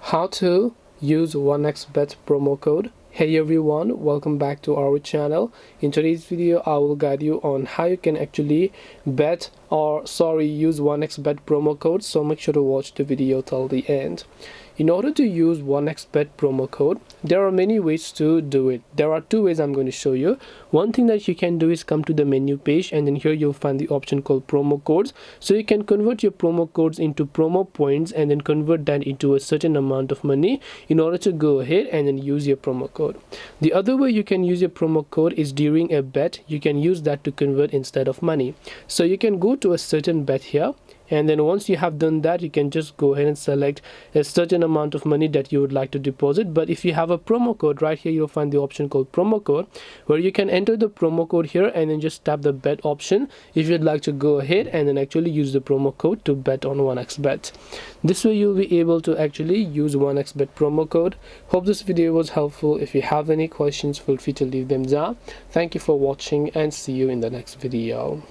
How to use 1xbet promo code. Hey everyone, welcome back to our channel. In today's video I will guide you on how you can actually use 1xbet promo code, so make sure to watch the video till the end. In order to use 1xbet promo code, there are many ways to do it. There are two ways I'm going to show you. One thing that you can do is come to the menu page, and then here you'll find the option called promo codes. So you can convert your promo codes into promo points and then convert that into a certain amount of money in order to go ahead and then use your promo code. The other way you can use your promo code is during a bet. You can use that to convert instead of money. So you can go to a certain bet here, and then once you have done that, you can just go ahead and select a certain amount of money that you would like to deposit. But if you have a promo code, right here you'll find the option called promo code, where you can enter the promo code here and then just tap the bet option if you'd like to go ahead and then actually use the promo code to bet on 1xbet. This way you'll be able to actually use 1xbet promo code. Hope this video was helpful. If you have any questions, feel free to leave them down. Thank you for watching and see you in the next video.